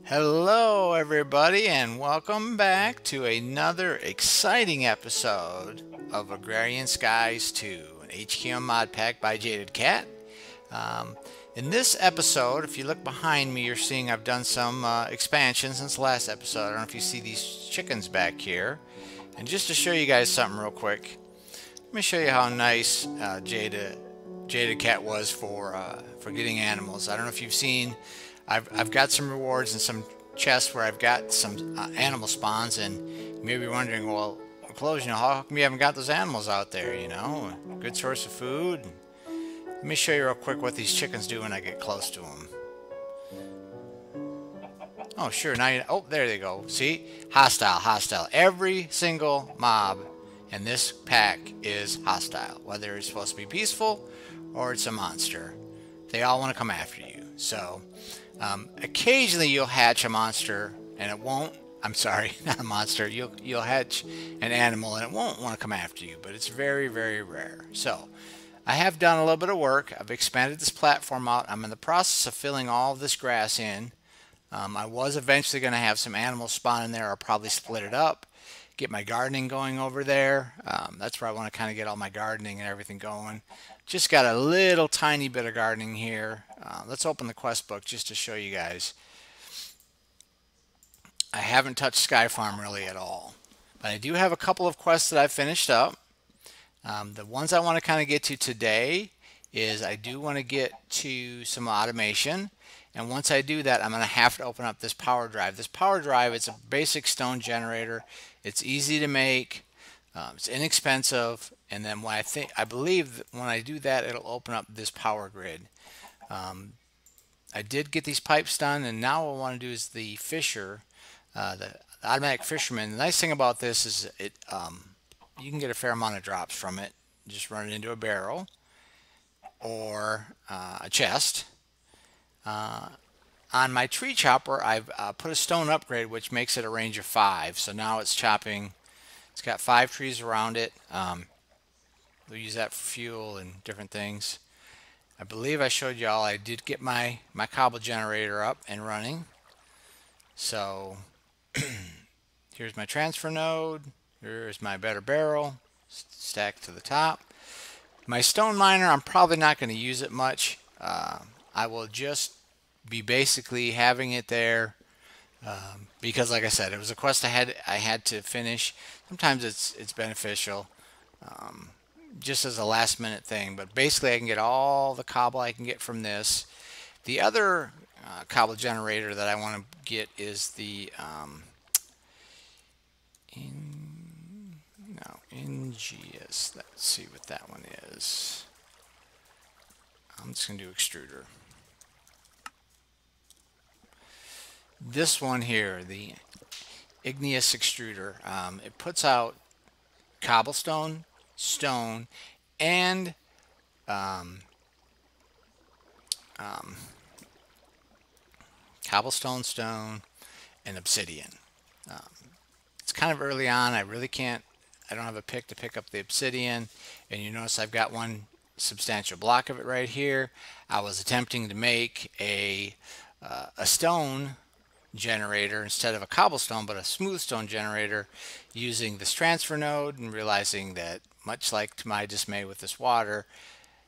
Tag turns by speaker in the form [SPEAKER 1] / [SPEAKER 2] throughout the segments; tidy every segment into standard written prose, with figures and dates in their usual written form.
[SPEAKER 1] Hello, everybody, and welcome back to another exciting episode of Agrarian Skies 2, an HQM Modpack by Jadedcat. Um, in this episode, if you look behind me, you're seeing I've done some expansion since the last episode. I don't know if you see these chickens back here. And just to show you guys something real quick, let me show you how nice Jadedcat was for getting animals. I don't know if you've seen. I've got some rewards and some chests where I've got some animal spawns, and you may be wondering, well, close, how come you haven't got those animals out there? A good source of food. Let me show you real quick what these chickens do when I get close to them. Oh, sure. Now oh, there they go. See, hostile. Every single mob in this pack is hostile, whether it's supposed to be peaceful or it's a monster. They all want to come after you. So occasionally you'll hatch a monster and it won't. I'm sorry, not a monster. You'll hatch an animal and it won't want to come after you, but it's very, very rare. So I have done a little bit of work. I've expanded this platform out. I'm in the process of filling all of this grass in. I was eventually going to have some animals spawn in there. I'll probably split it up, get my gardening going over there. That's where I want to kind of get all my gardening and everything going. Just got a little tiny bit of gardening here. Let's open the quest book just to show you guys. I haven't touched Sky Farm really at all, but I do have a couple of quests that I've finished up. The ones I want to kind of get to today is I do want to get to some automation. And once I do that, I'm going to have to open up this power drive. This power drive, it's a basic stone generator. It's easy to make. It's inexpensive. And then when I believe that when I do that, it'll open up this power grid. I did get these pipes done, and now what I want to do is the fisher, the automatic fisherman. The nice thing about this is you can get a fair amount of drops from it. Just run it into a barrel or a chest. On my tree chopper, I've put a stone upgrade, which makes it a range of 5. So now it's chopping. It's got 5 trees around it. We'll use that for fuel and different things. I believe I showed y'all I did get my cobble generator up and running. So here's my transfer node. Here's my better barrel stacked to the top. My stone miner, I'm probably not going to use it much. I will just be basically having it there because, like I said, it was a quest I had to finish. Sometimes it's beneficial, just as a last minute thing. But basically, I can get all the cobble I can get from this. The other cobble generator that I want to get is the NGS. Let's see what that one is. I'm just going to do extruder. This one here, the igneous extruder, it puts out cobblestone, stone, and cobblestone, stone, and obsidian. It's kind of early on. I don't have a pick to pick up the obsidian, and you notice I've got one substantial block of it right here. I was attempting to make a stone generator instead of a cobblestone, but a smooth stone generator using this transfer node, and realizing that, much like to my dismay with this water,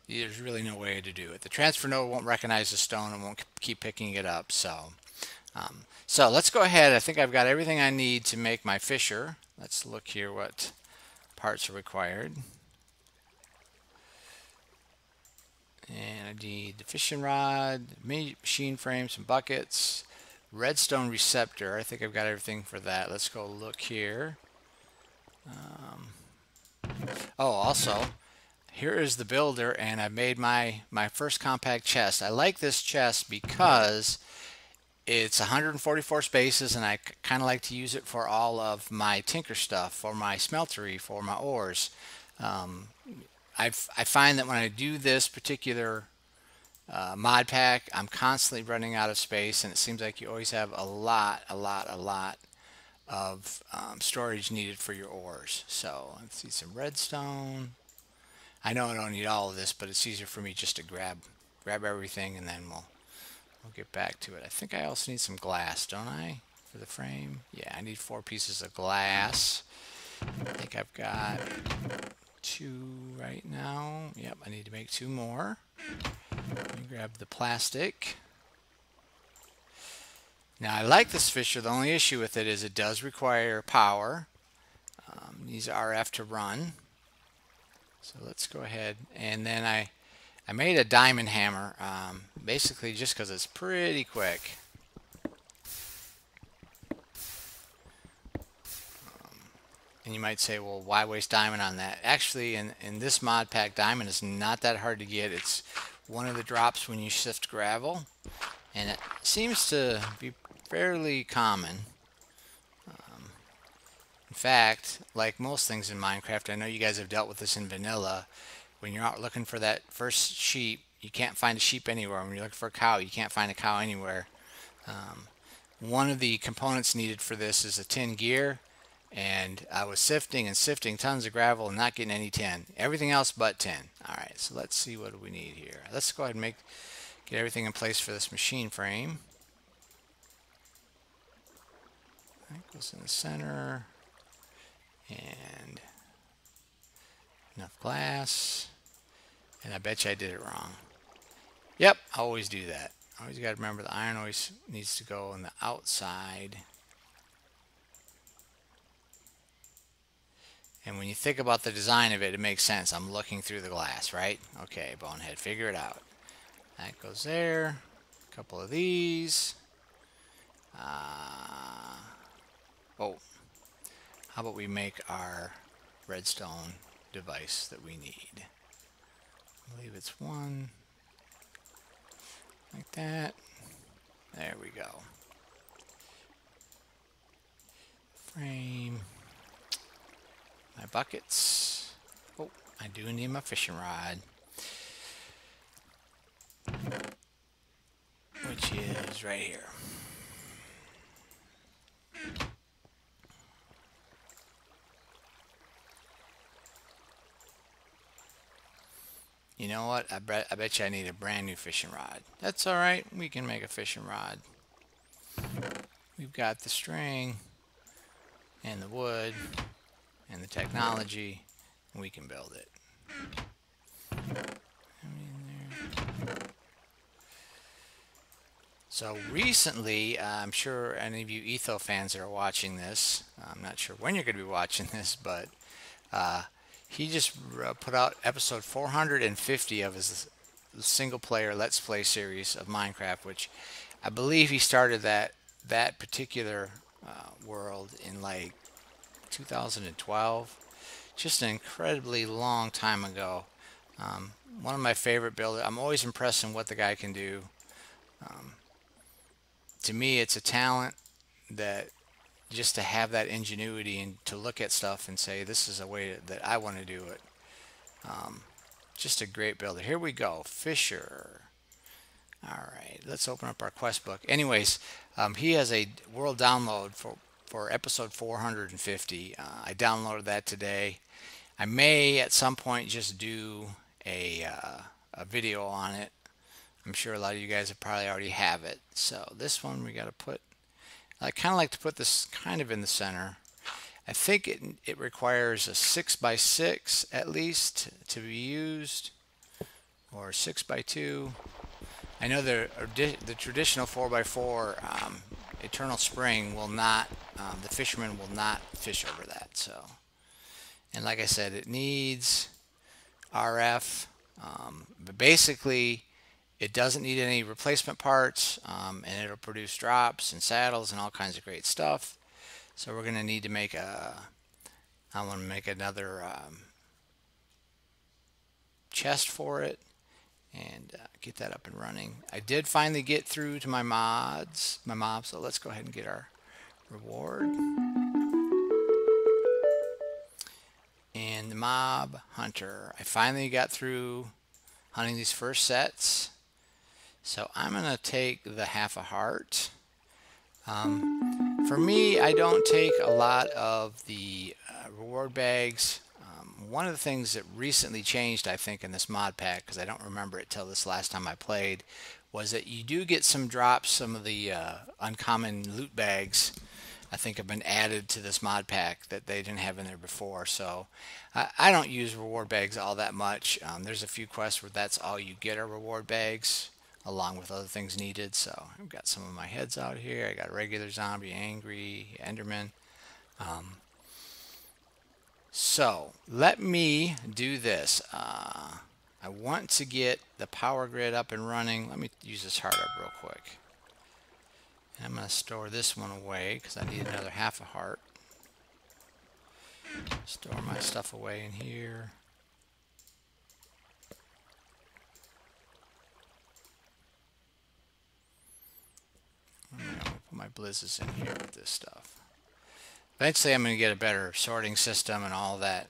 [SPEAKER 1] there's really no way to do it. The transfer node won't recognize the stone and won't keep picking it up. So let's go ahead. I think I've got everything I need to make my fisher. Let's look here what parts are required. And I need the fishing rod, machine frame, some buckets, redstone receptor. I think I've got everything for that. Let's go look here. Oh, also, here is the builder, and I made my first compact chest. I like this chest because it's 144 spaces, and I kind of like to use it for all of my tinker stuff, for my smeltery, for my ores. I find that when I do this particular mod pack, I'm constantly running out of space, and it seems like you always have a lot of storage needed for your ores. So let's see, some redstone. I know I don't need all of this, but it's easier for me just to grab everything, and then we'll we'll get back to it. I think I also need some glass, don't I, for the frame? Yeah, I need 4 pieces of glass. I think I've got 2 right now. Yep, I need to make 2 more. Let me grab the plastic. Now I like this fisher. The only issue with it is it does require power. Needs RF to run. So let's go ahead, and then I made a diamond hammer, basically just because it's pretty quick. And you might say, well, why waste diamond on that? Actually, in this mod pack, diamond is not that hard to get. It's one of the drops when you sift gravel, and it seems to be fairly common. In fact, like most things in Minecraft, I know you guys have dealt with this in vanilla. When you're out looking for that first sheep, you can't find a sheep anywhere. When you're looking for a cow, you can't find a cow anywhere. One of the components needed for this is a tin gear, and I was sifting and sifting tons of gravel and not getting any tin. Everything else but tin. Alright, so let's see what do we need here. Let's go ahead and get everything in place for this machine frame. That goes in the center. And enough glass. And I bet you I did it wrong. Yep, I always do that. Always got to remember the iron always needs to go on the outside. And when you think about the design of it, it makes sense. I'm looking through the glass, right? Okay, bonehead, figure it out. That goes there. A couple of these. Oh. How about we make our redstone device that we need? I believe it's 1. Like that. There we go. Frame. My buckets. Oh, I do need my fishing rod. Which is right here. You know what? I bet you I need a brand new fishing rod. That's alright. We can make a fishing rod. We've got the string and the wood and the technology, and we can build it. So recently, I'm sure any of you Etho fans that are watching this, I'm not sure when you're going to be watching this, but he just put out episode 450 of his single player Let's Play series of Minecraft, which I believe he started that particular world in like 2012. Just an incredibly long time ago. One of my favorite builders. I'm always impressed in what the guy can do. To me, it's a talent that just to have that ingenuity and to look at stuff and say, this is a way that I want to do it. Just a great builder. Here we go. Fisher. Alright, let's open up our quest book. Anyways, he has a world download for episode 450. I downloaded that today. I may at some point just do a video on it. I'm sure a lot of you guys have probably already have it. So this one we got to put, I kind of like to put this kind of in the center. I think it requires a 6x6 at least to be used, or 6x2. I know the traditional 4x4 Eternal Spring will not, the fisherman will not fish over that. So, and like I said, it needs RF, but basically it doesn't need any replacement parts, and it'll produce drops and saddles and all kinds of great stuff. So we're going to need to make I want to make another chest for it and get that up and running. I did finally get through to my mobs, so let's go ahead and get our reward. And the mob hunter. I finally got through hunting these first sets. So I'm going to take the half a heart. For me, I don't take a lot of the reward bags. one of the things that recently changed, I think, in this mod pack, because I don't remember it till this last time I played, was that you do get some drops. Some of the uncommon loot bags, I think, have been added to this mod pack that they didn't have in there before. So I don't use reward bags all that much. There's a few quests where that's all you get are reward bags, along with other things needed. So I've got some of my heads out here. I got a regular zombie, angry, enderman. So let me do this. I want to get the power grid up and running. Let me use this heart up real quick. And I'm going to store this one away because I need another half a heart. Store my stuff away in here. I'm going to put my blizzes in here with this stuff. Eventually I'm going to get a better sorting system and all that.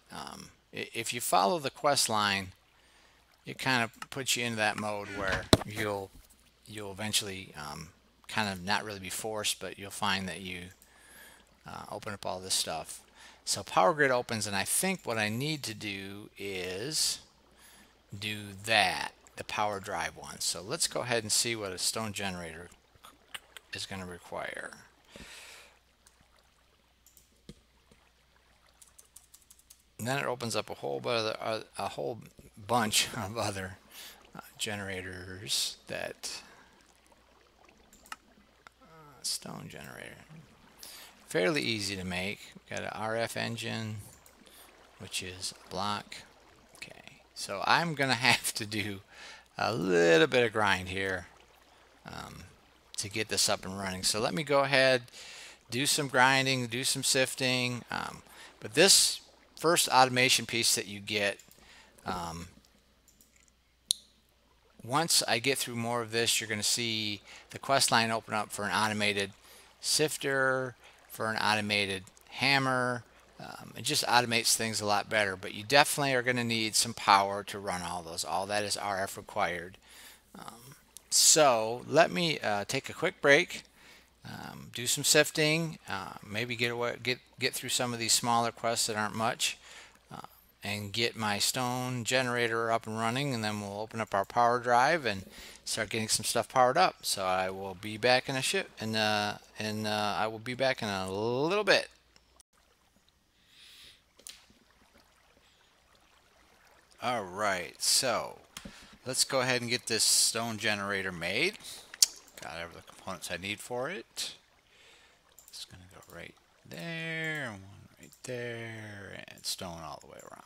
[SPEAKER 1] If you follow the quest line, it kind of puts you into that mode where you'll eventually kind of not really be forced, but you'll find that you open up all this stuff. So power grid opens, and I think what I need to do is do that, the power drive one. So let's go ahead and see what a stone generator is going to require. And then it opens up a whole bunch of other generators that stone generator, fairly easy to make. We've got an RF engine, which is a block. Okay, so I'm gonna have to do a little bit of grind here to get this up and running. So let me go ahead, do some grinding, do some sifting, but this first automation piece that you get, once I get through more of this, you're going to see the quest line open up for an automated sifter, for an automated hammer. It just automates things a lot better, but you definitely are going to need some power to run all those. All that is RF required. So let me take a quick break, do some sifting, maybe get through some of these smaller quests that aren't much, and get my stone generator up and running, and then we'll open up our power drive and start getting some stuff powered up. So I will be back in I will be back in a little bit. All right, so let's go ahead and get this stone generator made. Got every the components I need for it. It's going to go right there, and one right there, and stone all the way around.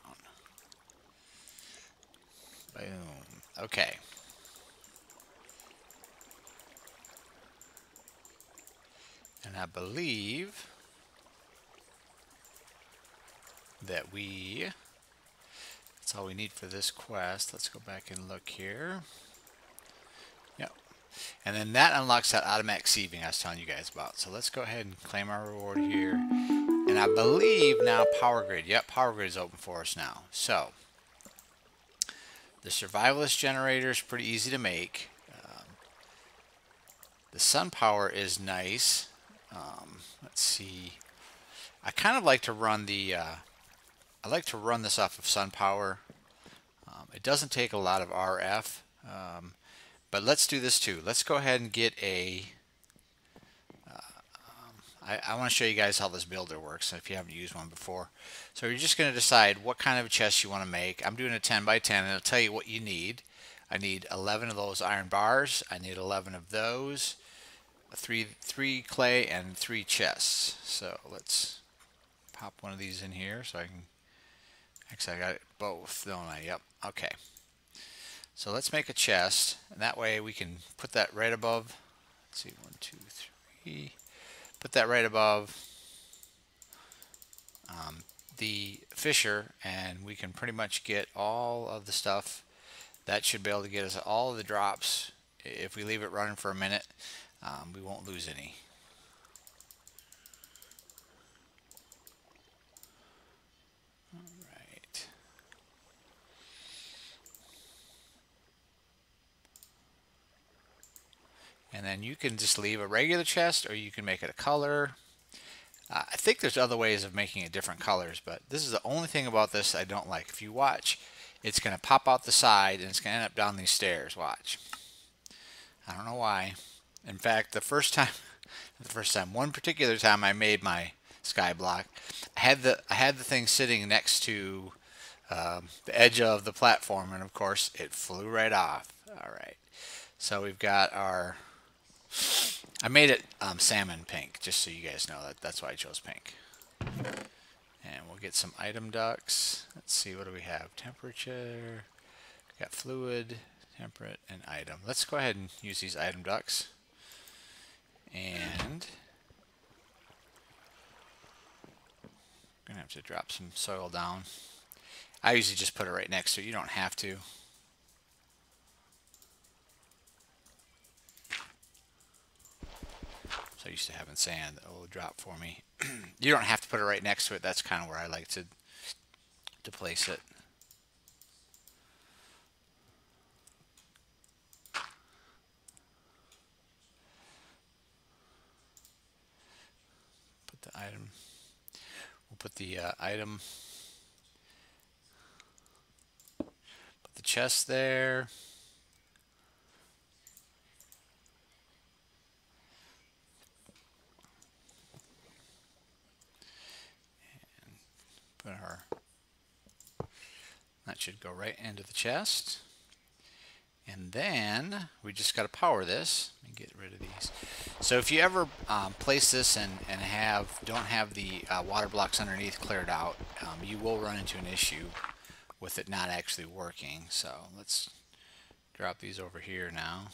[SPEAKER 1] Boom. Okay. And I believe that that's all we need for this quest. Let's go back and look here. Yep. And then that unlocks that automatic sieving I was telling you guys about. So let's go ahead and claim our reward here. And I believe now power grid. Yep, power grid is open for us now. So the survivalist generator is pretty easy to make. The sun power is nice. Let's see. I kind of like to run the I like to run this off of sun power. It doesn't take a lot of RF, but let's do this too. Let's go ahead and get a I want to show you guys how this builder works if you haven't used one before. So you're just going to decide what kind of a chest you want to make. I'm doing a 10 by 10, and it'll tell you what you need. I need 11 of those iron bars. I need 11 of those, three clay, and 3 chests. So let's pop one of these in here so I can. Actually, I got it both, don't I? Yep. Okay. So let's make a chest, and that way we can put that right above. Let's see, 1, 2, 3. Put that right above the fisher, and we can pretty much get all of the stuff. That should be able to get us all of the drops. If we leave it running for a minute, we won't lose any. Alright. And then you can just leave a regular chest, or you can make it a color. I think there's other ways of making it different colors, but this is the only thing about this I don't like. If you watch, it's going to pop out the side and it's going to end up down these stairs. Watch. I don't know why. In fact, one particular time I made my sky block, I had the thing sitting next to the edge of the platform, and of course it flew right off. All right, so we've got our. I made it salmon pink, just so you guys know that's why I chose pink. And we'll get some item ducts. Let's see, what do we have? Temperature. We got fluid, temperate, and item. Let's go ahead and use these item ducts. And I'm gonna have to drop some soil down. I usually just put it right next to it. You don't have to. So used to having sand that will drop for me. You don't have to put it right next to it. That's kind of where I like to place it. Put the item. We'll put the item. Put the chest there. Put her. That should go right into the chest. And then we just got to power this. Let me get rid of these. So if you ever place this and don't have the water blocks underneath cleared out, you will run into an issue with it not actually working. So let's drop these over here now.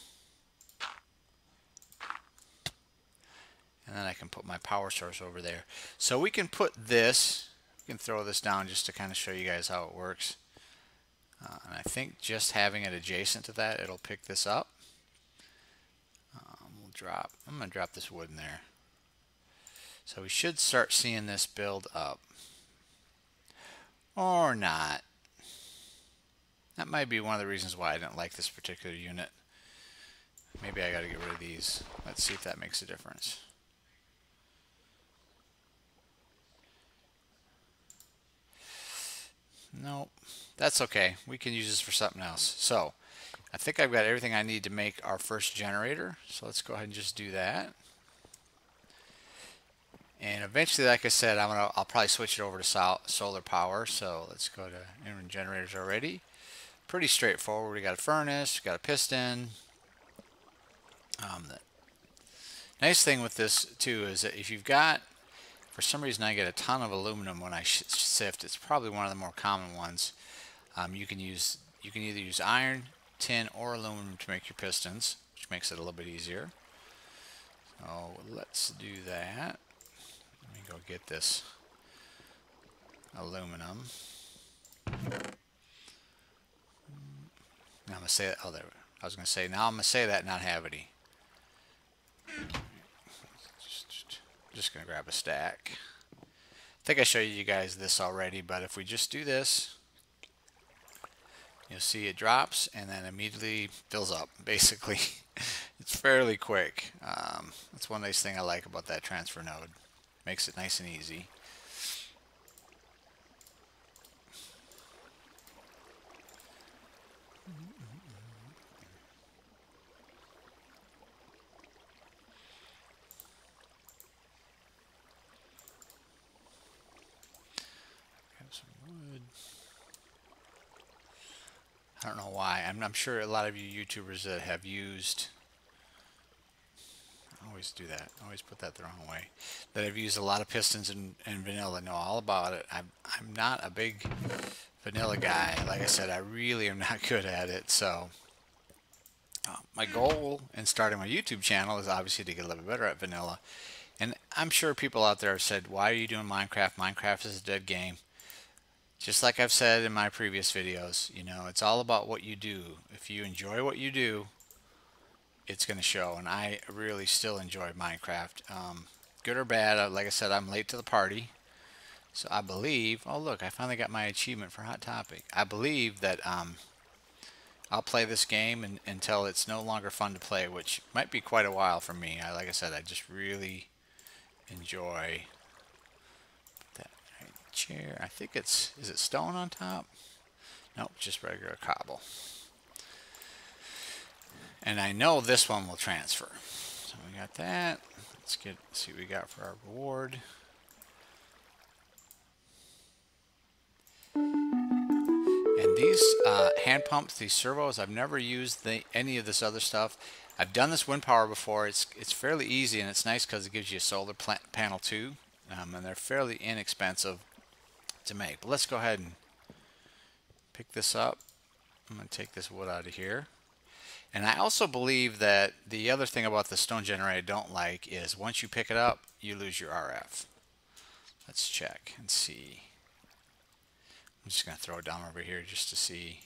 [SPEAKER 1] And then I can put my power source over there. So we can put this, we can throw this down just to kind of show you guys how it works. And I think just having it adjacent to that, it'll pick this up. I'm going to drop this wood in there. So we should start seeing this build up. Or not. That might be one of the reasons why I didn't like this particular unit. Maybe I got to get rid of these. Let's see if that makes a difference. Nope, that's okay. We can use this for something else. So I think I've got everything I need to make our first generator. So let's go ahead and just do that. And eventually, like I said, I'll probably switch it over to solar power. So let's go to engine generators already. Pretty straightforward. We got a furnace, we got a piston. The nice thing with this too is that if you've got, for some reason I get a ton of aluminum when I sift. It's probably one of the more common ones. You can either use iron, tin, or aluminum to make your pistons, which makes it a little bit easier. So let's do that. Let me go get this aluminum. Now I'm gonna say, oh, there. I was gonna say, now I'm gonna say that and not have any. Just gonna grab a stack. I think I showed you guys this already, but if we just do this, you'll see it drops and then immediately fills up. Basically, it's fairly quick. That's one nice thing I like about that transfer node. Makes it nice and easy. I don't know why. I'm sure a lot of you YouTubers that have used, I always do that. I always put that the wrong way. That have used a lot of pistons in vanilla know all about it. I'm not a big vanilla guy. Like I said, I really am not good at it. So my goal in starting my YouTube channel is obviously to get a little bit better at vanilla. And I'm sure people out there have said, why are you doing Minecraft? Minecraft is a dead game. Just like I've said in my previous videos, you know, it's all about what you do. If you enjoy what you do, it's going to show. And I really still enjoy Minecraft. Good or bad, like I said, I'm late to the party. So I believe, oh look, I finally got my achievement for Hot Topic. I believe that I'll play this game until it's no longer fun to play, which might be quite a while for me. Like I said, I just really enjoy chair. I think is it stone on top? Nope, just regular cobble. And I know this one will transfer. So we got that. Let's see what we got for our reward. And these hand pumps, these servos, I've never used any of this other stuff. I've done this wind power before. It's fairly easy, and it's nice because it gives you a solar panel too. And they're fairly inexpensive to make. But let's go ahead and pick this up. I'm going to take this wood out of here. And I also believe that the other thing about the stone generator I don't like is once you pick it up, you lose your RF. Let's check and see. I'm just going to throw it down over here just to see.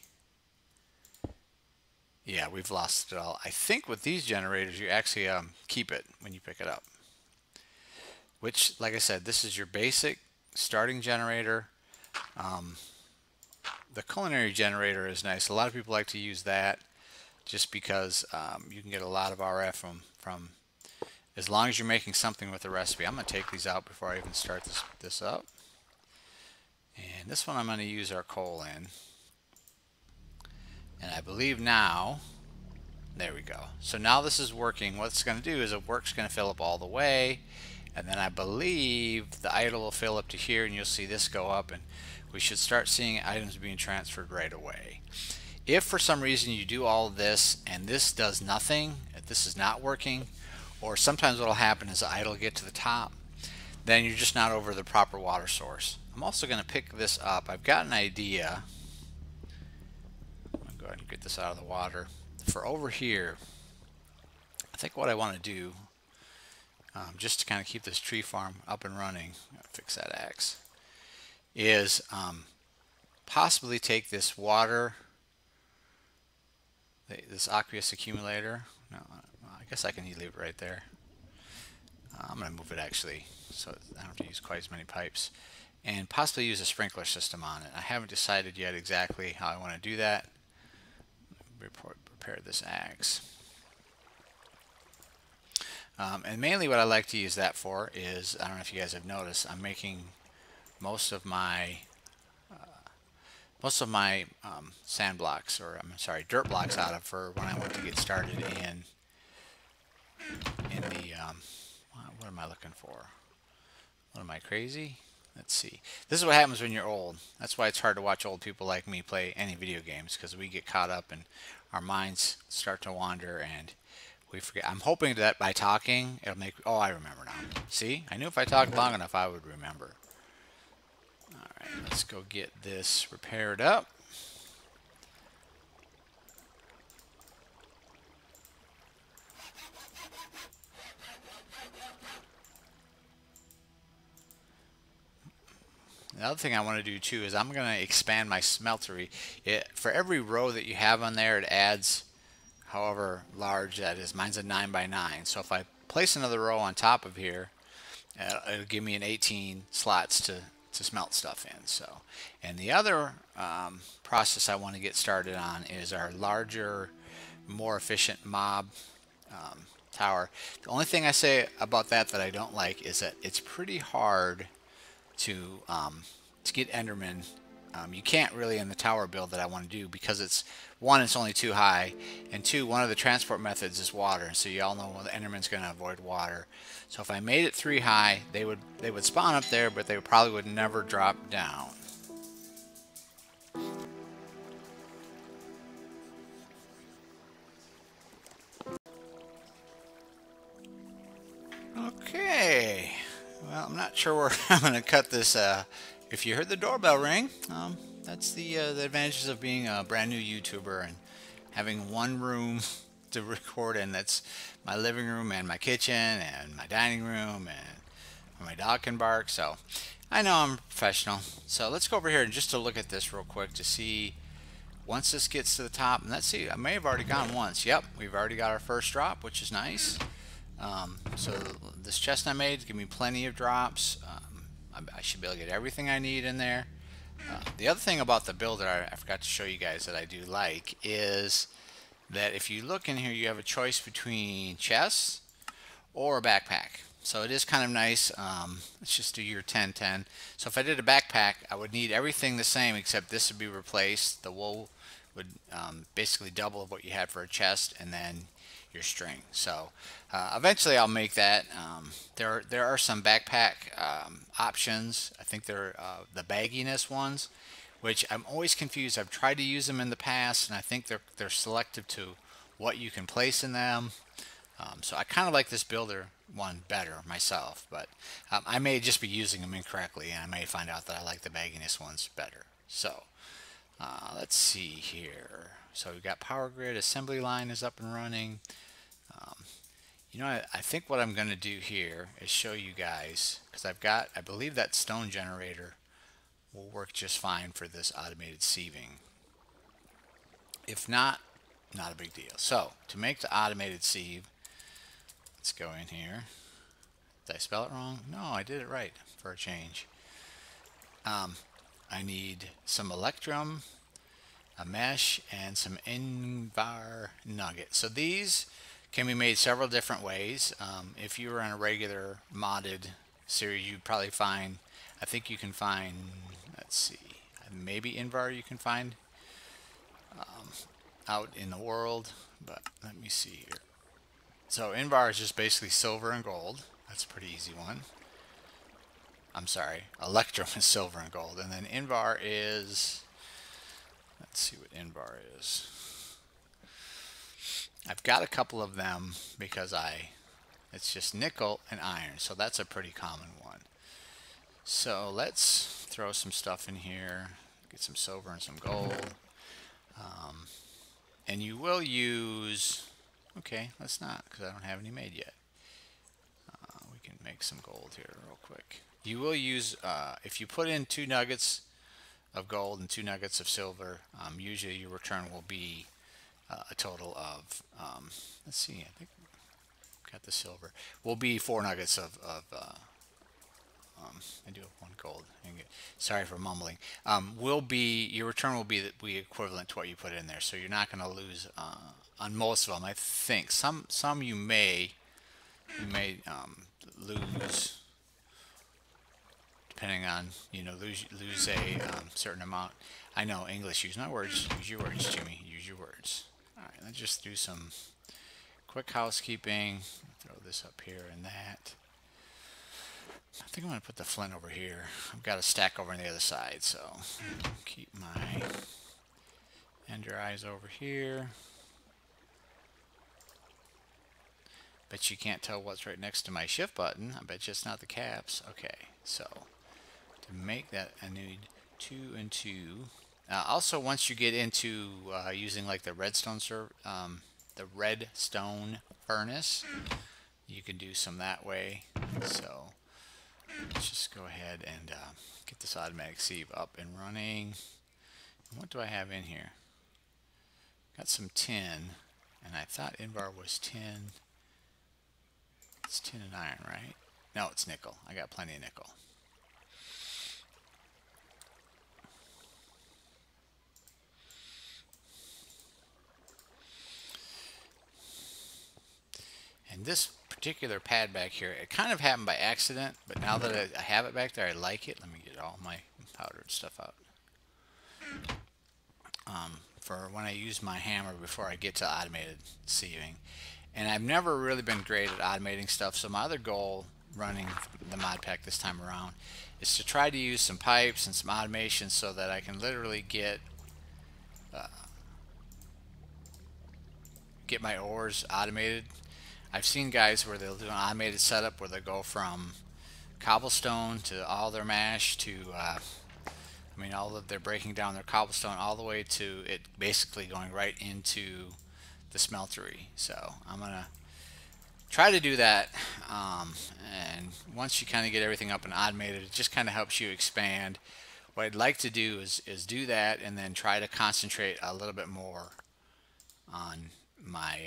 [SPEAKER 1] Yeah, we've lost it all. I think with these generators, you actually keep it when you pick it up. Which, like I said, this is your basic starting generator. The culinary generator is nice. A lot of people like to use that just because you can get a lot of RF from as long as you're making something with the recipe. I'm going to take these out before I even start this up. And this one I'm going to use our coal in. And I believe now, there we go. So now this is working. What it's going to do is the work's going to fill up all the way. And then I believe the idle will fill up to here, and you'll see this go up, and we should start seeing items being transferred right away. If for some reason you do all of this and this does nothing, if this is not working, or sometimes what will happen is the idle will get to the top, then you're just not over the proper water source. I'm also going to pick this up. I've got an idea. I'm going to go ahead and get this out of the water. For over here, I think what I want to do, just to kind of keep this tree farm up and running, fix that axe, is possibly take this water, this aqueous accumulator. No, I guess I can leave it right there. I'm going to move it actually so I don't have to use quite as many pipes, and possibly use a sprinkler system on it. I haven't decided yet exactly how I want to do that. Prepare this axe. And mainly what I like to use that for is, I don't know if you guys have noticed, I'm making most of my sand blocks, or I'm sorry, dirt blocks out of for when I want to get started in the what am I looking for? What am I, crazy? Let's see. This is what happens when you're old. That's why it's hard to watch old people like me play any video games, because we get caught up and our minds start to wander and we forget. I'm hoping that by talking it'll make, oh, I remember now. See, I knew if I talked long enough I would remember. Alright, let's go get this repaired up. The other thing I want to do too is I'm going to expand my smeltery. For every row that you have on there, it adds however large that is. Mine's a 9 by 9. So if I place another row on top of here, it'll give me an 18 slots to smelt stuff in. So, and the other process I want to get started on is our larger, more efficient mob tower. The only thing I say about that I don't like is that it's pretty hard to get Enderman. You can't really in the tower build that I want to do, because it's only too high, and two, one of the transport methods is water, so you all know the Enderman's going to avoid water. So if I made it 3 high, they would spawn up there, but they probably would never drop down. Okay, well, I'm not sure where I'm going to cut this. If you heard the doorbell ring, that's the advantages of being a brand new YouTuber and having one room to record in. That's my living room and my kitchen and my dining room, and where my dog can bark. So I know I'm professional. So let's go over here and just to look at this real quick to see once this gets to the top. And let's see, I may have already gone once. Yep, we've already got our first drop, which is nice. So this chest I made give me plenty of drops. I should be able to get everything I need in there. The other thing about the builder I forgot to show you guys that I do like is that if you look in here, you have a choice between chests or a backpack. So it is kind of nice. Let's just do your 10-10. So if I did a backpack, I would need everything the same except this would be replaced. The wool would basically double what you had for a chest, and then your string. So eventually I'll make that. There are some backpack options. I think they're the bagginess ones, which I'm always confused. I've tried to use them in the past, and I think they're selective to what you can place in them. So I kind of like this builder one better myself, but I may just be using them incorrectly, and I may find out that I like the bagginess ones better. So let's see here. So we've got power grid, assembly line is up and running. You know, I think what I'm going to do here is show you guys, because I believe that stone generator will work just fine for this automated sieving. If not, not a big deal. So to make the automated sieve, let's go in here. Did I spell it wrong? No, I did it right for a change. I need some electrum, a mesh, and some invar nugget. So these can be made several different ways. If you were on a regular modded series, you'd probably find, I think you can find, let's see, maybe invar you can find out in the world, but let me see here. So invar is just basically silver and gold. That's a pretty easy one. I'm sorry, electrum is silver and gold, and then invar is, let's see what invar is. I've got a couple of them because it's just nickel and iron, so that's a pretty common one. So let's throw some stuff in here, get some silver and some gold. And you will use, okay, let's not, because I don't have any made yet. We can make some gold here real quick. You will use, if you put in 2 nuggets of gold and 2 nuggets of silver, usually your return will be a total of, let's see, I think got the silver, will be 4 nuggets of I do have 1 gold. Sorry for mumbling. Your return will be equivalent to what you put in there, so you're not going to lose on most of them. I think some you may lose depending on, you know, lose a certain amount. I know English. Use my words. Use your words, Jimmy. Use your words. All right, let's just do some quick housekeeping. Throw this up here and that. I think I'm going to put the flint over here. I've got a stack over on the other side, so keep my ender eyes over here. Bet you can't tell what's right next to my shift button. I bet you it's not the caps. Okay, so to make that, I need 2 and 2. Also, once you get into using like the redstone furnace, you can do some that way. So let's just go ahead and get this automatic sieve up and running. And what do I have in here? Got some tin, and I thought invar was tin. It's tin and iron, right? No, it's nickel. I got plenty of nickel. And this particular pad back here, it kind of happened by accident, but now that I have it back there, I like it. Let me get all my powdered stuff out. For when I use my hammer before I get to automated sieving. And I've never really been great at automating stuff, so my other goal running the mod pack this time around is to try to use some pipes and some automation so that I can literally get my ores automated. I've seen guys where they'll do an automated setup where they go from cobblestone to all their mash to I mean, all of they're breaking down their cobblestone all the way to it basically going right into the smeltery. So I'm gonna try to do that, and once you kind of get everything up and automated, it just kind of helps you expand. What I'd like to do is do that and then try to concentrate a little bit more on my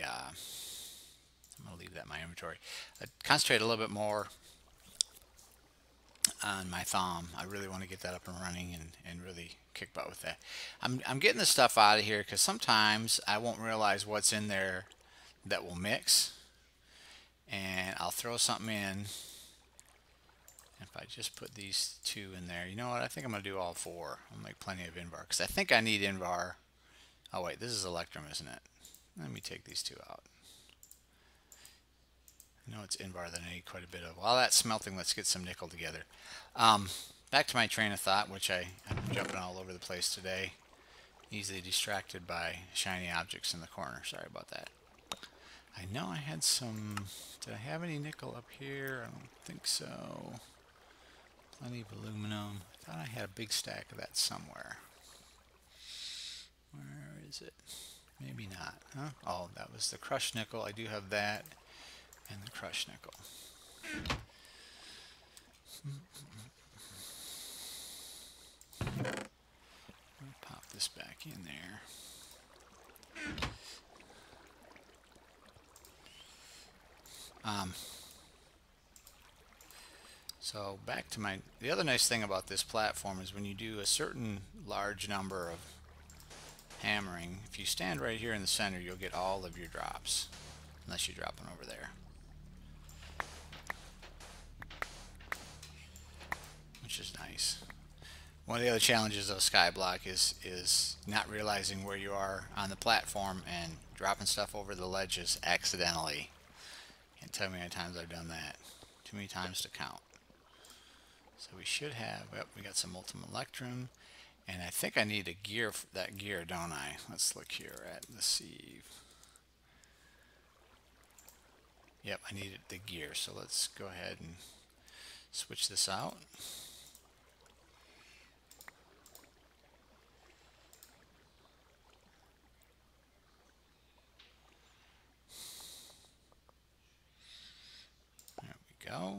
[SPEAKER 1] I'm gonna leave that in my inventory. Concentrate a little bit more on my thumb. I really want to get that up and running and really kick butt with that. I'm getting the stuff out of here because sometimes I won't realize what's in there that will mix. and I'll throw something in. If I just put these 2 in there, you know what? I think I'm going to do all 4. I'll make plenty of Invar because I think I need Invar. Oh wait, this is Electrum, isn't it? Let me take these 2 out. I know it's Invar that I need quite a bit of. While that's smelting, let's get some nickel together. Back to my train of thought, which I'm jumping all over the place today. Easily distracted by shiny objects in the corner. Sorry about that. I know I had some... Did I have any nickel up here? I don't think so. Plenty of aluminum. I thought I had a big stack of that somewhere. Where is it? Maybe not. Huh? Oh, that was the crushed nickel. I do have that. And the crushed nickel. I'll pop this back in there. So back to the other nice thing about this platform is when you do a certain large number of hammering, if you stand right here in the center, you'll get all of your drops, unless you drop one over there. Which is nice. One of the other challenges of Skyblock is not realizing where you are on the platform and dropping stuff over the ledges accidentally. Can't tell you how many times I've done that. Too many times to count. So we should have, yep, we got some Molten Electrum, and I think I need a gear, that gear, don't I? Let's look here at the sieve. Yep, I needed the gear, so let's go ahead and switch this out. There we go.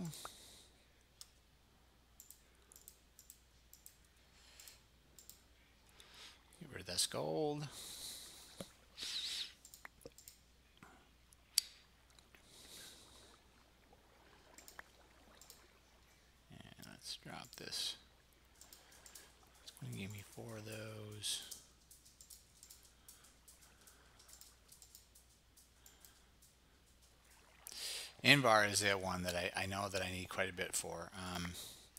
[SPEAKER 1] Get rid of this gold. And let's drop this. It's going to give me 4 of those. Invar is the one that I know that I need quite a bit for.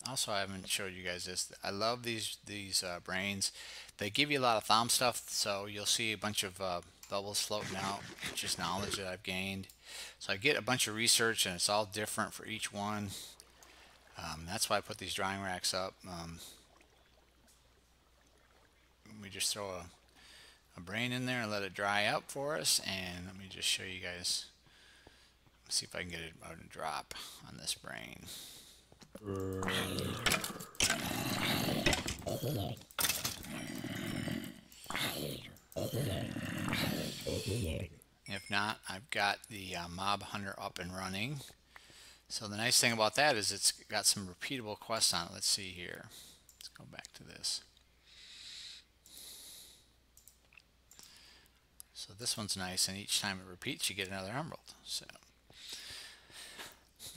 [SPEAKER 1] Also, I haven't showed you guys this. I love these brains. They give you a lot of thumb stuff, so you'll see a bunch of bubbles floating out, which is knowledge that I've gained. So I get a bunch of research, and it's all different for each one. That's why I put these drying racks up. We just throw a brain in there and let it dry up for us. And let me just show you guys. See if I can get it about to drop on this brain. If not, I've got the Mob Hunter up and running. So the nice thing about that is it's got some repeatable quests on it. Let's see here. Let's go back to this. So this one's nice, and each time it repeats, you get another emerald. So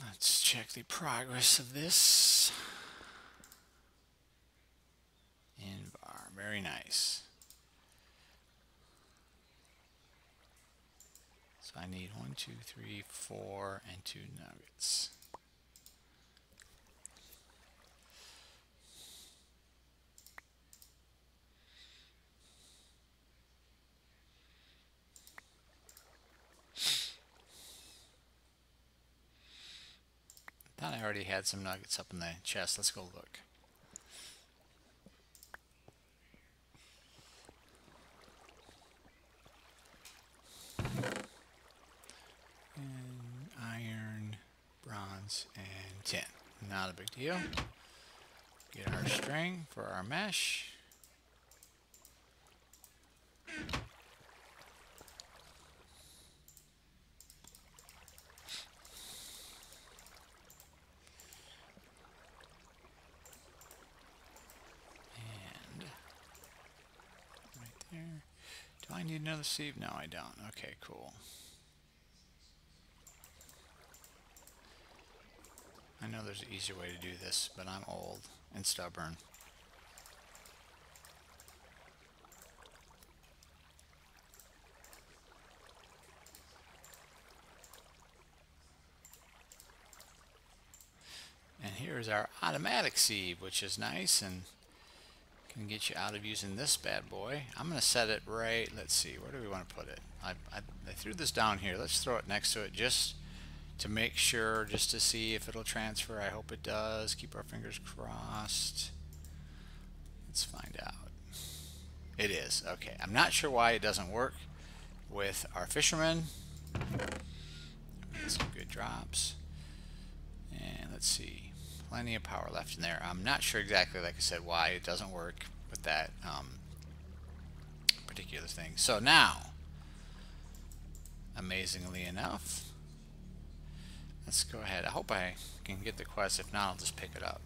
[SPEAKER 1] let's check the progress of this. Invar, very nice. So I need 1, 2, 3, 4, and 2 nuggets. I thought I already had some nuggets up in the chest. Let's go look. And iron, bronze, and tin. Not a big deal. Get our string for our mesh. Do I need another sieve? No, I don't. Okay, cool. I know there's an easier way to do this, but I'm old and stubborn. here's our automatic sieve, which is nice and can get you out of using this bad boy. I'm going to set it right, let's see, where do we want to put it? I threw this down here. Let's throw it next to it just to make sure, just to see if it'll transfer. I hope it does. Keep our fingers crossed. Let's find out. It is. Okay, I'm not sure why it doesn't work with our fishermen. Some good drops. And let's see, plenty of power left in there. I'm not sure exactly, like I said, why it doesn't work with that particular thing. So now, amazingly enough, let's go ahead. I hope I can get the quest. If not, I'll just pick it up.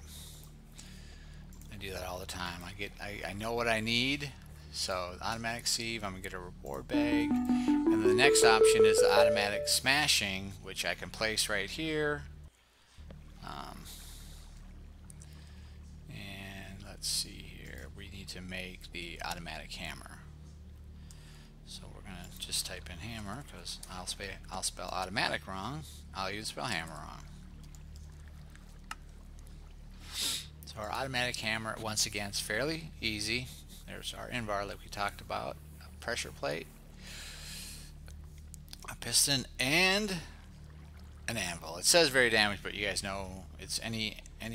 [SPEAKER 1] I do that all the time. I know what I need. So automatic sieve, I'm gonna get a reward bag, and the next option is the automatic smashing, which I can place right here. And let's see here, we need to make the automatic hammer. So we're gonna just type in hammer because I'll spell automatic wrong. I'll even spell hammer wrong. So our automatic hammer, once again, is fairly easy. There's our invar like we talked about, a pressure plate, a piston, and an anvil. It says very damaged, but you guys know it's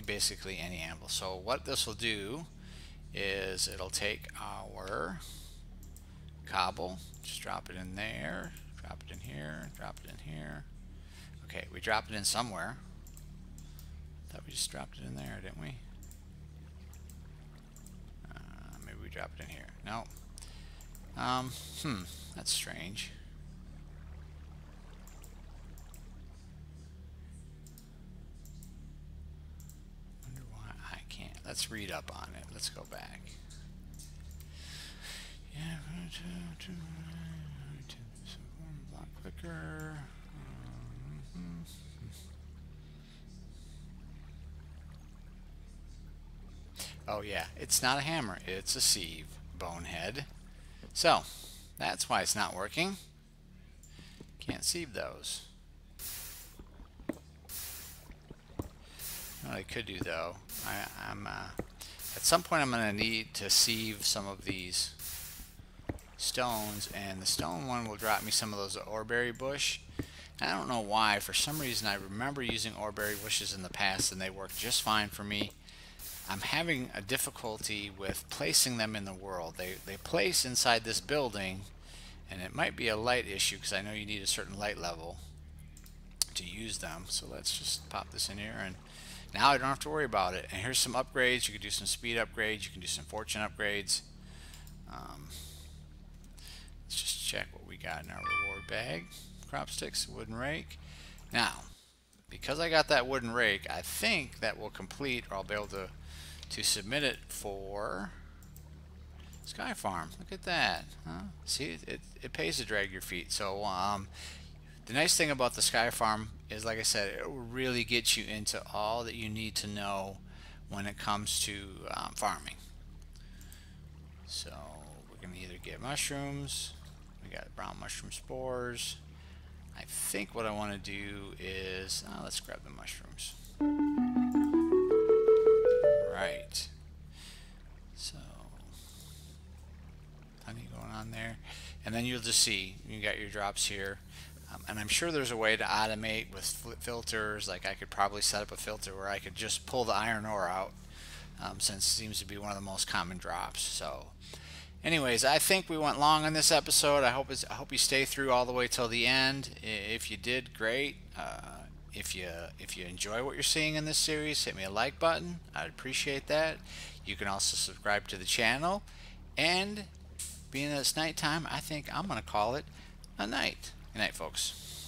[SPEAKER 1] basically any anvil. So what this will do is it'll take our cobble, just drop it in there, drop it in here, drop it in here. Okay, we dropped it in somewhere. Thought we just dropped it in there, didn't we? Maybe we dropped it in here. No. That's strange. Wonder why I can't. Let's read up on it. Let's go back. Yeah, block clicker. Oh yeah, it's not a hammer, it's a sieve, bonehead. So, that's why it's not working. Can't sieve those. What I could do though, at some point I'm going to need to sieve some of these stones, and the stone one will drop me some of those oreberry bush. And I don't know why, for some reason I remember using oreberry bushes in the past and they worked just fine for me. I'm having a difficulty with placing them in the world. They place inside this building, and it might be a light issue because I know you need a certain light level to use them. So let's just pop this in here, and now I don't have to worry about it. And here's some upgrades. You can do some speed upgrades. You can do some fortune upgrades. Let's just check what we got in our reward bag. Crop sticks, wooden rake. Now, because I got that wooden rake, I think that will complete, or I'll be able to submit it for Sky Farm. Look at that. Huh? See, it pays to drag your feet. So the nice thing about the Sky Farm is, like I said, it will really get you into all that you need to know when it comes to farming. So we're going to either get mushrooms. We got brown mushroom spores. I think what I want to do is, let's grab the mushrooms. Right. So, plenty going on there. And then you'll just see, you got your drops here. And I'm sure there's a way to automate with filters. Like I could probably set up a filter where I could just pull the iron ore out, since it seems to be one of the most common drops. So, anyways, I think we went long on this episode. I hope you stay through all the way till the end. If you did, great. If you enjoy what you're seeing in this series, hit me a like button. I'd appreciate that. You can also subscribe to the channel. And being that it's nighttime, I think I'm going to call it a night. Good night, folks.